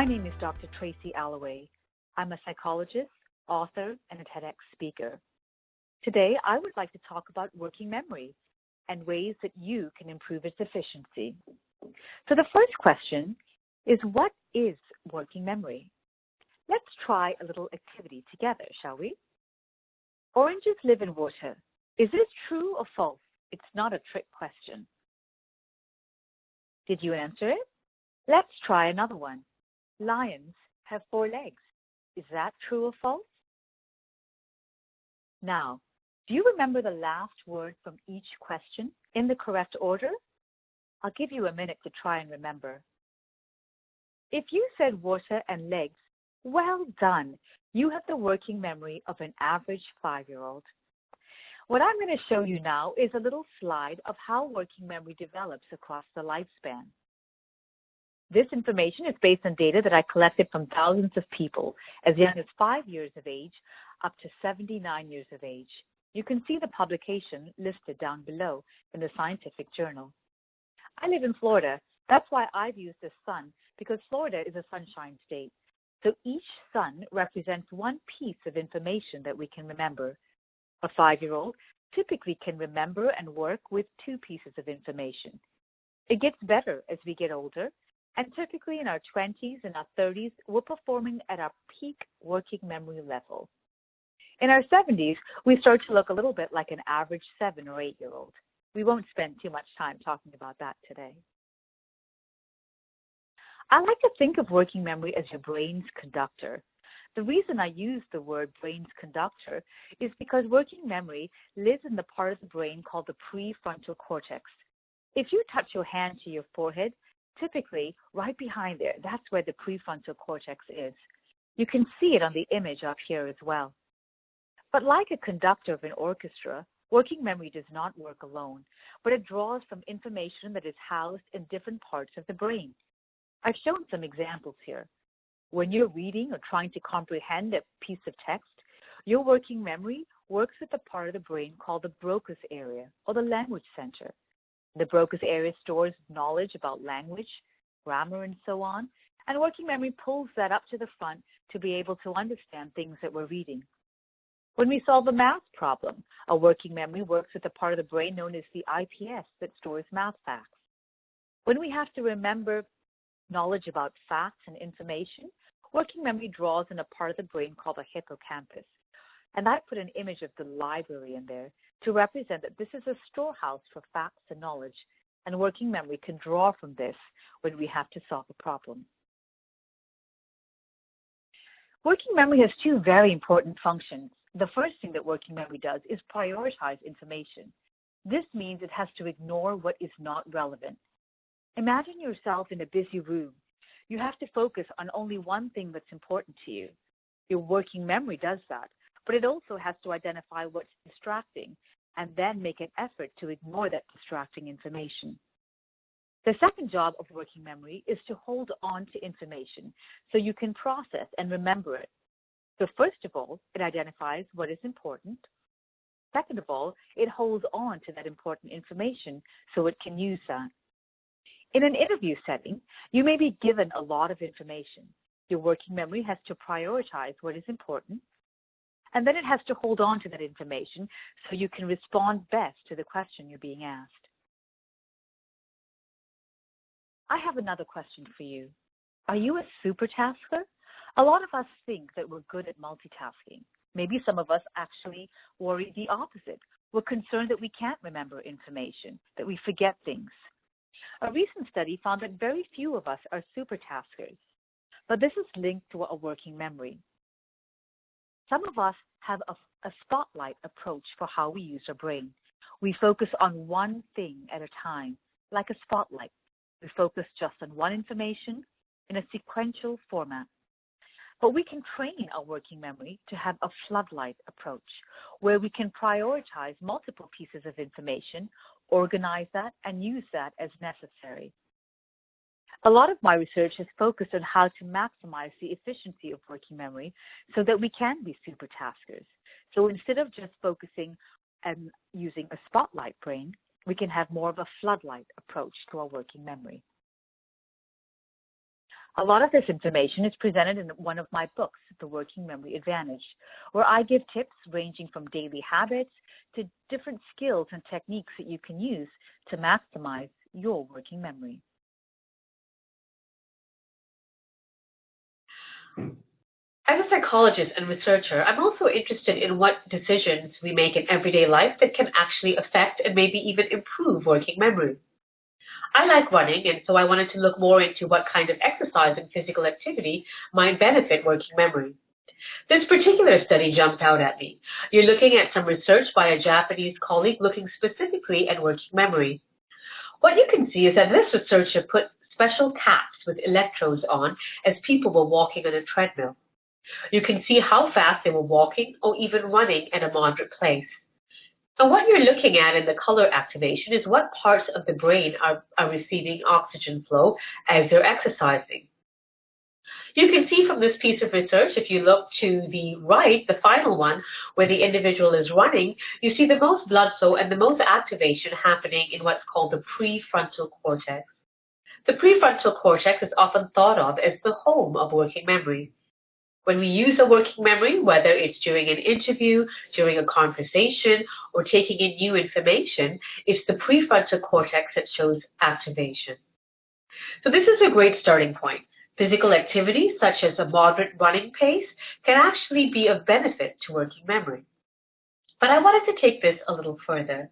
My name is Dr. Tracy Alloway. I'm a psychologist, author, and a TEDx speaker. Today, I would like to talk about working memory and ways that you can improve its efficiency. So the first question is, what is working memory? Let's try a little activity together, shall we? Oranges live in water. Is this true or false? It's not a trick question. Did you answer it? Let's try another one. Lions have 4 legs. Is that true or false? Now, do you remember the last word from each question in the correct order? I'll give you a minute to try and remember. If you said water and legs, well done. You have the working memory of an average 5-year-old. What I'm going to show you now is a little slide of how working memory develops across the lifespan. This information is based on data that I collected from thousands of people as young as 5 years of age up to 79 years of age. You can see the publication listed down below in the scientific journal. I live in Florida. That's why I've used the sun, because Florida is a sunshine state. So each sun represents one piece of information that we can remember. A 5-year-old typically can remember and work with 2 pieces of information. It gets better as we get older, and typically in our 20s and our 30s, we're performing at our peak working memory level. In our 70s, we start to look a little bit like an average 7 or 8-year-old. We won't spend too much time talking about that today. I like to think of working memory as your brain's conductor. The reason I use the word brain's conductor is because working memory lives in the part of the brain called the prefrontal cortex. If you touch your hand to your forehead, typically right behind there, that's where the prefrontal cortex is. You can see it on the image up here as well. But like a conductor of an orchestra, working memory does not work alone, but it draws from information that is housed in different parts of the brain. I've shown some examples here. When you're reading or trying to comprehend a piece of text, your working memory works with the part of the brain called the Broca's area or the language center. The Broca's area stores knowledge about language, grammar, and so on, and working memory pulls that up to the front to be able to understand things that we're reading. When we solve a math problem, our working memory works with the part of the brain known as the IPS that stores math facts. When we have to remember knowledge about facts and information, working memory draws in a part of the brain called the hippocampus. And I put an image of the library in there to represent that this is a storehouse for facts and knowledge, and working memory can draw from this when we have to solve a problem. Working memory has 2 very important functions. The first thing that working memory does is prioritize information. This means it has to ignore what is not relevant. Imagine yourself in a busy room. You have to focus on only one thing that's important to you. Your working memory does that, but it also has to identify what's distracting and then make an effort to ignore that distracting information. The second job of working memory is to hold on to information so you can process and remember it. So first of all, it identifies what is important. Second of all, it holds on to that important information so it can use that. In an interview setting, you may be given a lot of information. Your working memory has to prioritize what is important, and then it has to hold on to that information so you can respond best to the question you're being asked. I have another question for you. Are you a supertasker? A lot of us think that we're good at multitasking. Maybe some of us actually worry the opposite. We're concerned that we can't remember information, that we forget things. A recent study found that very few of us are supertaskers, but this is linked to a working memory. Some of us have a spotlight approach for how we use our brain. We focus on one thing at a time, like a spotlight. We focus just on one information in a sequential format. But we can train our working memory to have a floodlight approach, where we can prioritize multiple pieces of information, organize that, and use that as necessary. A lot of my research has focused on how to maximize the efficiency of working memory so that we can be supertaskers. So instead of just focusing and using a spotlight brain, we can have more of a floodlight approach to our working memory. A lot of this information is presented in one of my books, The Working Memory Advantage, where I give tips ranging from daily habits to different skills and techniques that you can use to maximize your working memory. As a psychologist and researcher, I'm also interested in what decisions we make in everyday life that can actually affect and maybe even improve working memory. I like running, and so I wanted to look more into what kind of exercise and physical activity might benefit working memory. This particular study jumped out at me. You're looking at some research by a Japanese colleague looking specifically at working memory. What you can see is that this researcher put special caps with electrodes on as people were walking on a treadmill. You can see how fast they were walking or even running at a moderate pace. And what you're looking at in the color activation is what parts of the brain are receiving oxygen flow as they're exercising. You can see from this piece of research, if you look to the right, the final one, where the individual is running, you see the most blood flow and the most activation happening in what's called the prefrontal cortex. The prefrontal cortex is often thought of as the home of working memory. When we use a working memory, whether it's during an interview, during a conversation, or taking in new information, it's the prefrontal cortex that shows activation. So this is a great starting point. Physical activity, such as a moderate running pace, can actually be of benefit to working memory. But I wanted to take this a little further.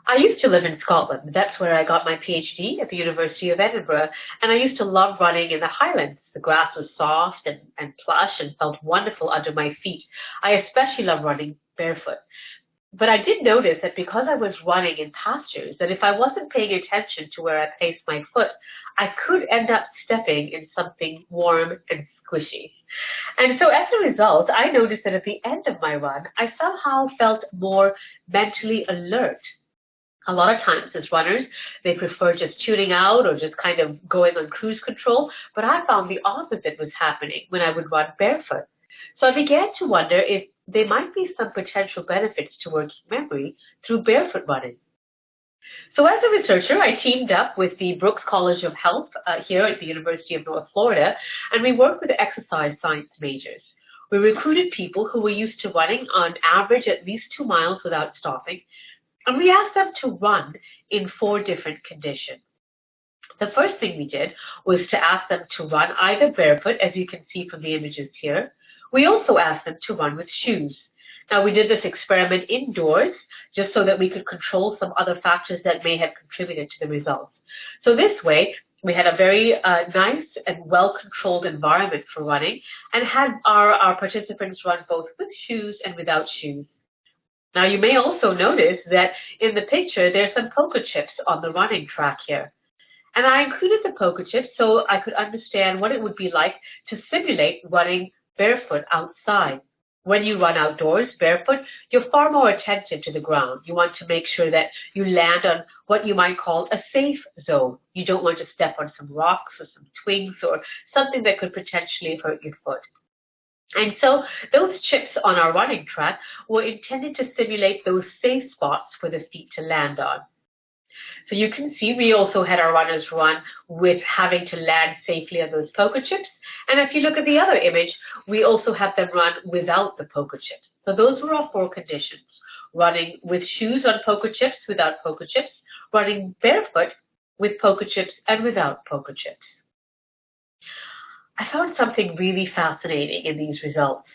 I used to live in Scotland. That's where I got my PhD at the University of Edinburgh, and I used to love running in the Highlands. The grass was soft and plush and felt wonderful under my feet. I especially love running barefoot. But I did notice that because I was running in pastures, that if I wasn't paying attention to where I placed my foot, I could end up stepping in something warm and squishy. And so as a result, I noticed that at the end of my run, I somehow felt more mentally alert. A lot of times as runners, they prefer just tuning out or just kind of going on cruise control, but I found the opposite was happening when I would run barefoot. So I began to wonder if there might be some potential benefits to working memory through barefoot running. So as a researcher, I teamed up with the Brooks College of Health here at the University of North Florida, and we worked with exercise science majors. We recruited people who were used to running on average at least 2 miles without stopping, and we asked them to run in 4 different conditions. The first thing we did was to ask them to run either barefoot, as you can see from the images here. We also asked them to run with shoes. Now, we did this experiment indoors just so that we could control some other factors that may have contributed to the results. So this way, we had a very nice and well-controlled environment for running and had our participants run both with shoes and without shoes. Now, you may also notice that in the picture, there's some poker chips on the running track here. And I included the poker chips so I could understand what it would be like to simulate running barefoot outside. When you run outdoors barefoot, you're far more attentive to the ground. You want to make sure that you land on what you might call a safe zone. You don't want to step on some rocks or some twigs or something that could potentially hurt your foot. And so those chips on our running track were intended to simulate those safe spots for the feet to land on. So you can see we also had our runners run with having to land safely on those poker chips. And if you look at the other image, we also have them run without the poker chips. So those were our 4 conditions: running with shoes on poker chips, without poker chips, running barefoot with poker chips and without poker chips. I found something really fascinating in these results.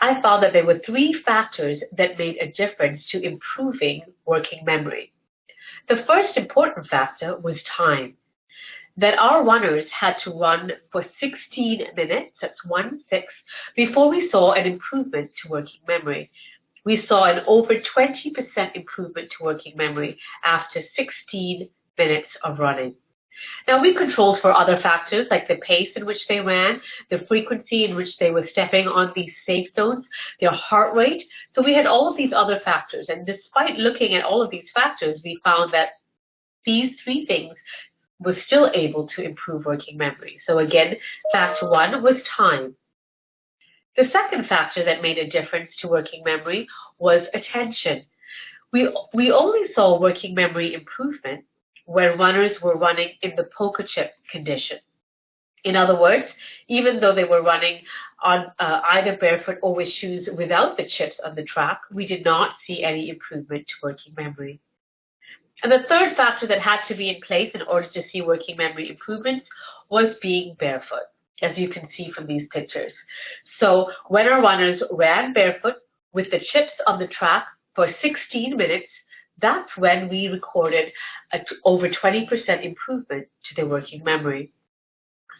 I found that there were 3 factors that made a difference to improving working memory. The first important factor was time, that our runners had to run for 16 minutes, that's 1-6, before we saw an improvement to working memory. We saw an over 20% improvement to working memory after 16 minutes of running. Now, we controlled for other factors like the pace in which they ran, the frequency in which they were stepping on these safe zones, their heart rate. So we had all of these other factors. And despite looking at all of these factors, we found that these 3 things were still able to improve working memory. So again, factor 1 was time. The second factor that made a difference to working memory was attention. We only saw working memory improvement where runners were running in the poker chip condition. In other words, even though they were running on either barefoot or with shoes without the chips on the track, we did not see any improvement to working memory. And the third factor that had to be in place in order to see working memory improvements was being barefoot, as you can see from these pictures. So when our runners ran barefoot with the chips on the track for 16 minutes, that's when we recorded over 20% improvement to their working memory.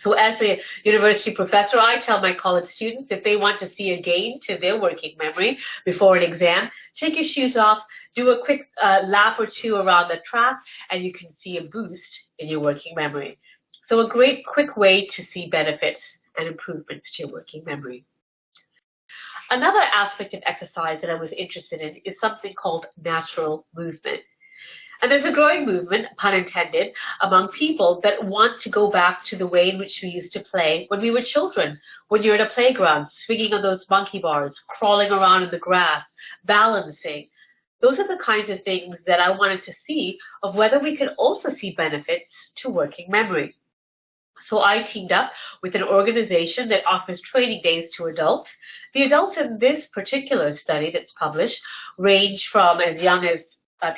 So as a university professor, I tell my college students if they want to see a gain to their working memory before an exam, take your shoes off, do a quick lap or two around the track, and you can see a boost in your working memory. So a great quick way to see benefits and improvements to your working memory. Another aspect of exercise that I was interested in is something called natural movement. And there's a growing movement, pun intended, among people that want to go back to the way in which we used to play when we were children, when you're at a playground, swinging on those monkey bars, crawling around in the grass, balancing. Those are the kinds of things that I wanted to see of whether we could also see benefits to working memory. So I teamed up with an organization that offers training days to adults. The adults in this particular study that's published range from as young as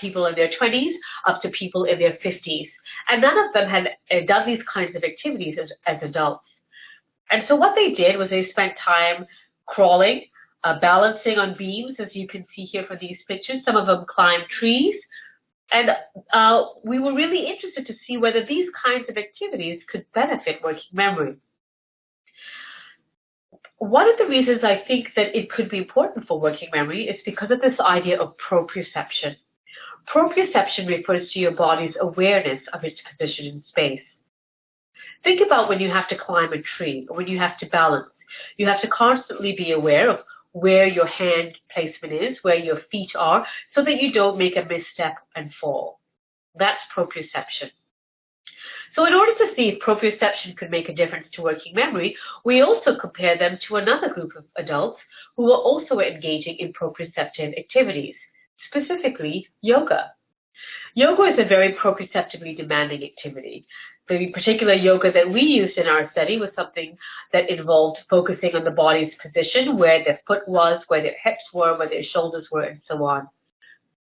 people in their 20s up to people in their 50s. And none of them had done these kinds of activities as adults. And so what they did was they spent time crawling, balancing on beams, as you can see here from these pictures. Some of them climbed trees. And we were really interested to see whether these kinds of activities could benefit working memory. One of the reasons I think that it could be important for working memory is because of this idea of proprioception. Proprioception refers to your body's awareness of its position in space. Think about when you have to climb a tree or when you have to balance. You have to constantly be aware of where your hand placement is, where your feet are, so that you don't make a misstep and fall. That's proprioception. So in order to see if proprioception could make a difference to working memory, we also compare them to another group of adults who were also engaging in proprioceptive activities, specifically yoga. Yoga is a very proprioceptively demanding activity. The particular yoga that we used in our study was something that involved focusing on the body's position, where their foot was, where their hips were, where their shoulders were, and so on.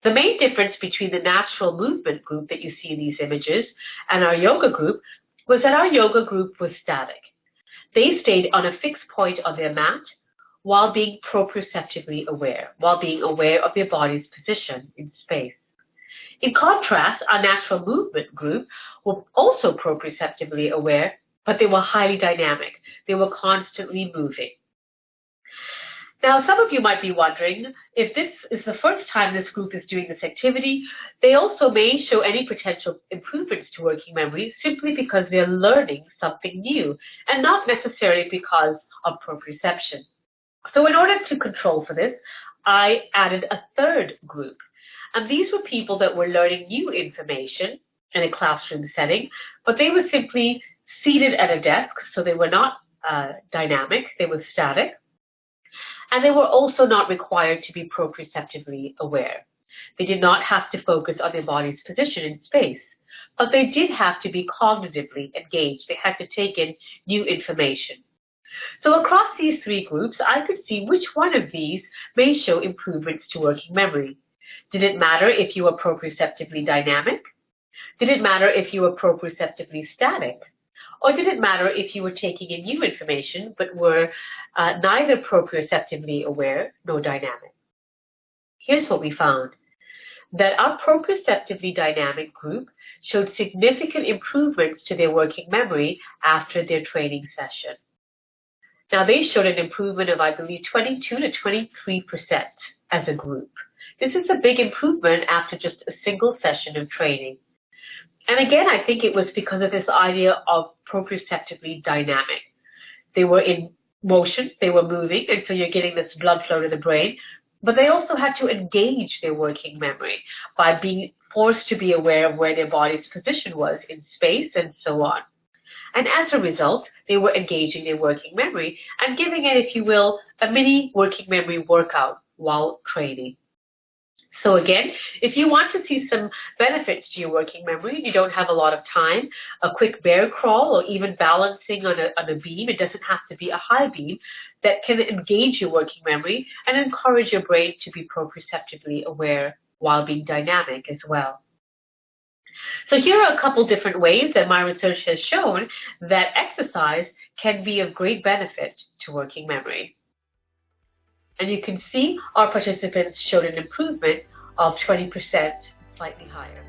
The main difference between the natural movement group that you see in these images and our yoga group was that our yoga group was static. They stayed on a fixed point on their mat while being proprioceptively aware, while being aware of their body's position in space. In contrast, our natural movement group were also proprioceptively aware, but they were highly dynamic. They were constantly moving. Now, some of you might be wondering, if this is the first time this group is doing this activity, they also may show any potential improvements to working memory simply because they're learning something new and not necessarily because of proprioception. So in order to control for this, I added a third group. And these were people that were learning new information in a classroom setting, but they were simply seated at a desk, so they were not dynamic, they were static. And they were also not required to be proprioceptively aware. They did not have to focus on their body's position in space, but they did have to be cognitively engaged. They had to take in new information. So across these three groups, I could see which one of these may show improvements to working memory. Did it matter if you were proprioceptively dynamic? Did it matter if you were proprioceptively static? Or did it matter if you were taking in new information but were neither proprioceptively aware nor dynamic? Here's what we found. That our proprioceptively dynamic group showed significant improvements to their working memory after their training session. Now, they showed an improvement of, I believe, 22 to 23% as a group. This is a big improvement after just a single session of training. And again, I think it was because of this idea of proprioceptively dynamic. They were in motion, they were moving, and so you're getting this blood flow to the brain. But they also had to engage their working memory by being forced to be aware of where their body's position was in space and so on. And as a result, they were engaging their working memory and giving it, if you will, a mini working memory workout while training. So again, if you want to see some benefits to your working memory and you don't have a lot of time, a quick bear crawl or even balancing on a beam, it doesn't have to be a high beam, that can engage your working memory and encourage your brain to be proprioceptively aware while being dynamic as well. So here are a couple different ways that my research has shown that exercise can be of great benefit to working memory. And you can see our participants showed an improvement of 20%, slightly higher.